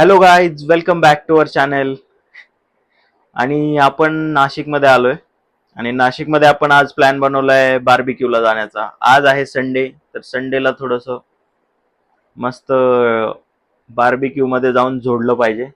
Hello guys, welcome back to our channel. आणि आपण नाशिकमध्ये आलोय आणि नाशिकमध्ये आपण आज प्लॅन बनवलाय बार्बिक्यूला जाण्याचा. आज आहे संडे, तर संडेला थोडस मस्त बार्बिक्यू मध्ये जाऊन जोडलं पाहिजे.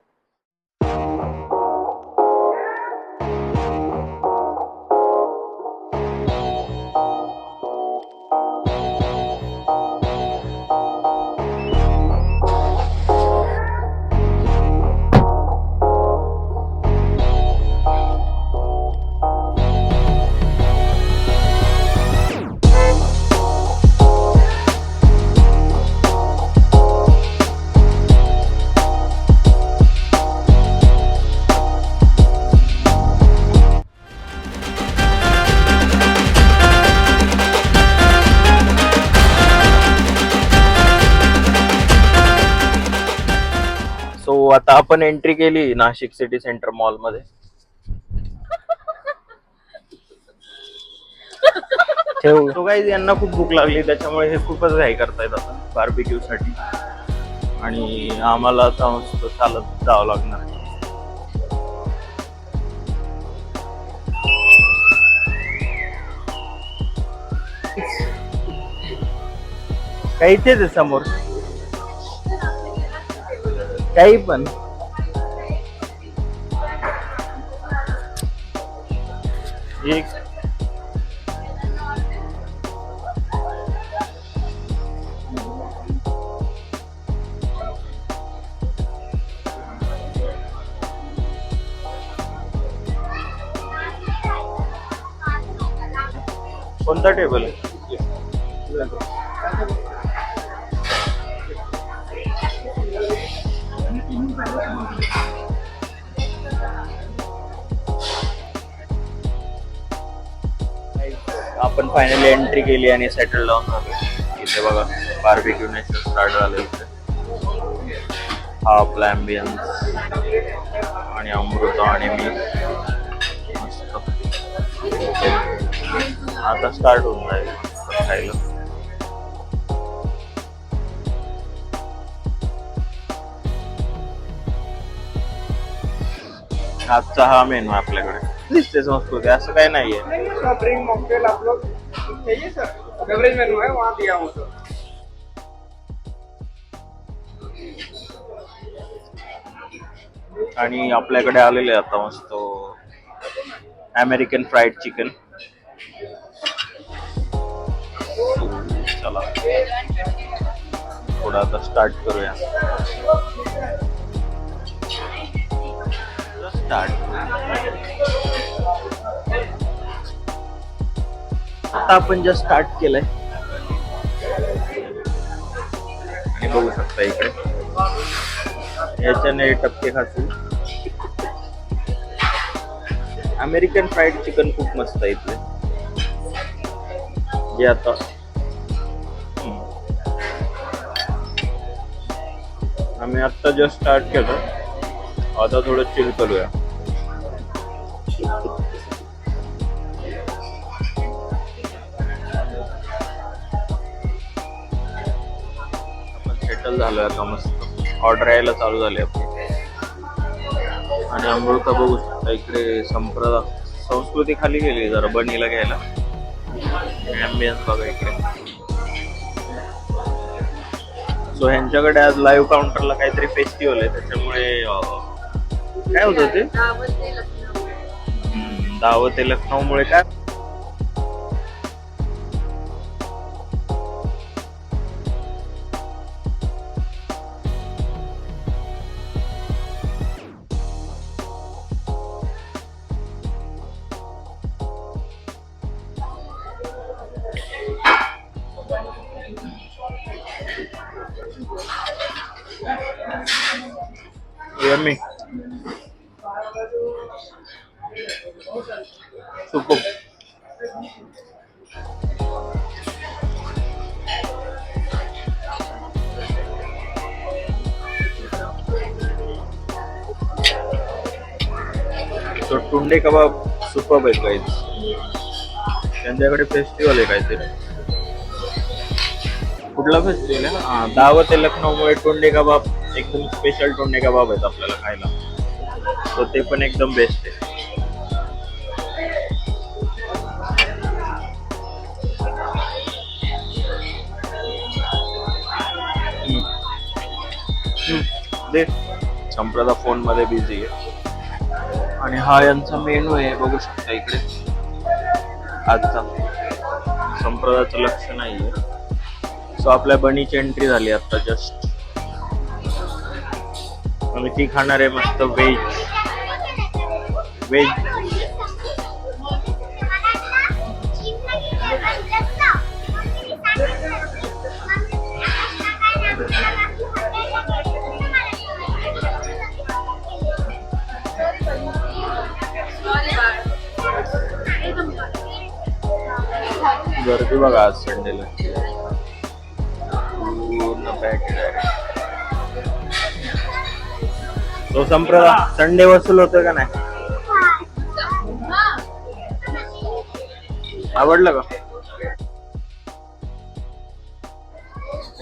सो आता आपण एंट्री केली नाशिक सिटी सेंटर मॉल मध्ये. सो गाईज, यांना खूप भूक लागली त्याच्यामुळे हे खूपच घाई करतायत आता बार्बिक्यू साठी. आणि आम्हाला आता मस्त चालत जावं लागणार. काही इथेच आहे समोर, काही पण. एक कोणता टेबल आहे? आपण फायनली एंट्री केली आणि सेटल डाऊन झालो. इथे बघा बार्बिक्यू नेशन स्टार्ट झालं इथे. हा आपला ॲम्बियन्स आणि अमृता आणि मी मस्त आता स्टार्ट होऊन जाईल खायला. आजचा हा मेनू आपल्याकडे दिसते संस्कृती, असं काही नाहीये. ड्रिंक मॉकटेल आप लोग चाहिए सर, बेवरेज मेनू है वहाँ दिया हूँ सर. आणि आपल्याकडे आलेले आता मस्त अमेरिकन फ्राईड चिकन. चला थोडं आता स्टार्ट करूया. स्टार्ट आता आपण जस्ट स्टार्ट केलंय आणि बघू शकता इकडे याच्याने टपके खातील. अमेरिकन फ्राईड चिकन खूप मस्त आहे इथले. जे आता आम्ही आता जस्ट स्टार्ट केलं, आता थोडं चिल करूया. आपण सेटल झालोय आता मस्त. ऑर्डर यायला चालू झाली आपली. आणि अमृता बघू शकता इकडे संस्कृती खाली गेली जरा बनीला घ्यायला. ॲम्बियन्स बघा इकडे. सो ह्यांच्याकडे आज लाईव्ह काउंटरला काहीतरी फेस्टिवल आहे, त्याच्यामुळे काय होतं ते दावत ए लखनौ मुळे काय. Yummy super. तो टुंडे कबाब सुपर आहे गाईज. त्यांच्याकडे फेस्टिवल आहे काहीतरी. कुठला फेस्टिवल आहे? दावत ए लखनौ मुळे टुंडे कबाब एकदम स्पेशल टोंडे कबाब आहेत आपल्याला खायला, तर ते पण एकदम बेस्ट आहे. दे. संप्रदा फोन मध्ये बिझी आहे. आणि हा यांचा मेनू आहे, बघू शकता इकडे आजचा. संप्रदाचं लक्ष नाहीये. सो आपल्या बनीची एंट्री झाली आता जस्ट, आणि ती खाणार आहे मस्त व्हेज. गर्दी बघा आज संडेला, पूर्ण पॅक आहे. तो संप्रदा संडे वसूल होतोय का नाही? आवडलं का?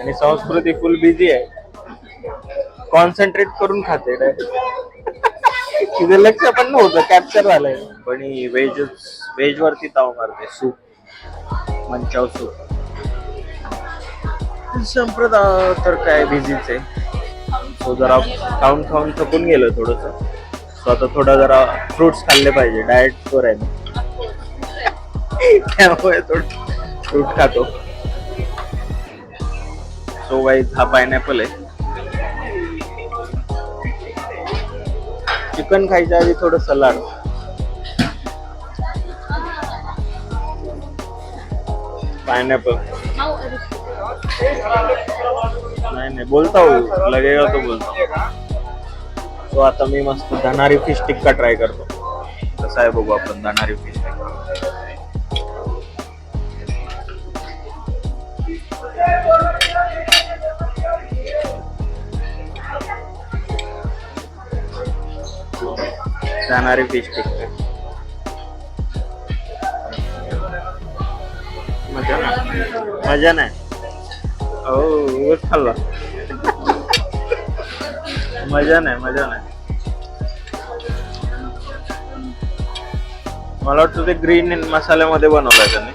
आणि संस्कृती फुल बिझी आहे, कॉन्सन्ट्रेट करून खाते तिथे लक्ष पण नव्हतं, कॅप्चर झालंय. पण व्हेज वरती ताव मारते. Soup, Manchow soup. संप्रदा तर काय बिझीच आहे. तो जरा खाऊन खाऊन थकून गेलो थोडस. सो आता थोडा जरा फ्रुट्स खाल्ले पाहिजे, डाएट वर आहे मी. त्यामुळे थोडं फ्रूट खातो. सो गाईज, हा पायनॅपल आहे. चिकन खायच्या आधी थोडं सलाड. पायनॅपल नाही बोलता हो, लगेगा तो बोलता. तो आता मी मस्त धनारी फिश टिक्का ट्राय करतो. कसं आहे बघू आपण धनारी फिश टिक्का. धनारी फिश टिक्का मजा नाही. उगाच खाल्ला. मजा नाही. मला वाटतं ते ग्रीन मसाल्यामध्ये बनवलंय त्यांनी.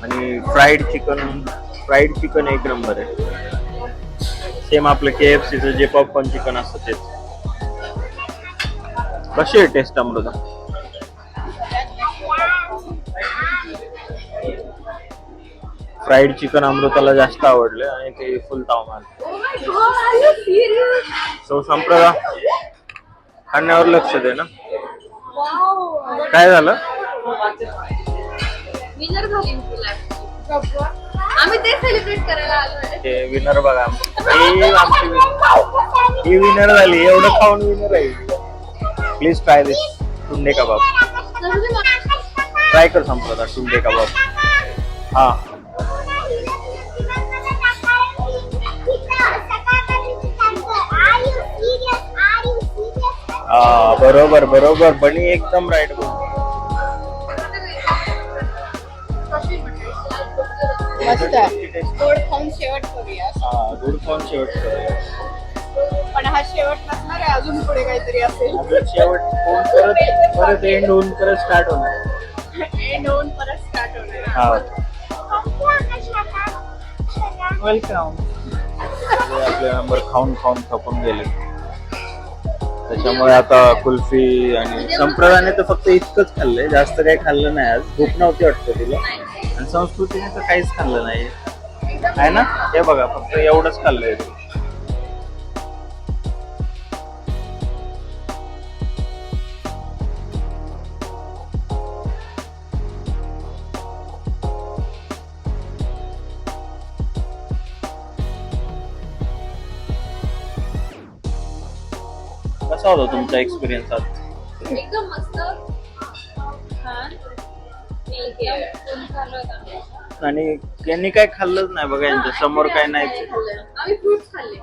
आणि फ्राईड चिकन एक नंबर आहे. सेम आपलं KFC चं जे पॉपकॉर्न चिकन असतं तेच. कशी आहे टेस्ट अमृता? फ्राईड चिकन अमृताला जास्त आवडले आणि ते फुल ताव मारले. सो संप्रदा खाण्यावर लक्ष दे ना. काय झालं? विनर झाली आम्ही ते सेलिब्रेट करायला आलोय. ते विनर बघा, ही विनर झाली. एवढं खाऊन विनर आहे. Please try this Tunday kebab. Try कर संप्रदा टुंडे कबाब. हा बरोबर बनी एकदम राईट बोल. मस्त गोड खाऊन शेवट करूया. दूध खाऊन शेवट करूया. पण हा शेवट नसणार आहे, अजून पुढे काहीतरी असेल. शेवट परत एंड होऊन परत स्टार्ट होणार. एंड होऊन परत स्टार्ट होणार. हा वेलकम. आपले नंबर खाऊन थकून गेले, त्याच्यामुळे आता कुल्फी. आणि संप्रदाने तर फक्त इतकंच खाल्लंय, जास्त काही खाल्लं नाही. आज भूक नव्हती वाटतं तिला. आणि संस्कृतीने तर काहीच खाल्लं नाही आहे ना. हे बघा, फक्त एवढंच खाल्लंय. कसा होता तुमचा एक्सपिरियन्स आज? एकदम मस्त. आणि यांनी काय खाल्लंच नाही बघा, यांच्या समोर काय नाही. आम्ही फ्रुट्स खाल्ले,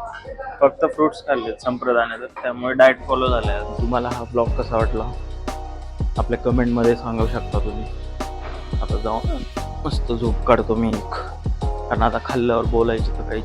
फक्त फ्रुट्स खाल्ले संप्रदाने. त्यामुळे डाएट फॉलो झालाय. तुम्हाला हा ब्लॉग कसा वाटला आपल्या कमेंट मध्ये सांगू शकता तुम्ही. आता जाऊन मस्त झोप काढतो मी एक, कारण आता खाल्ल्यावर बोलायची तर काहीच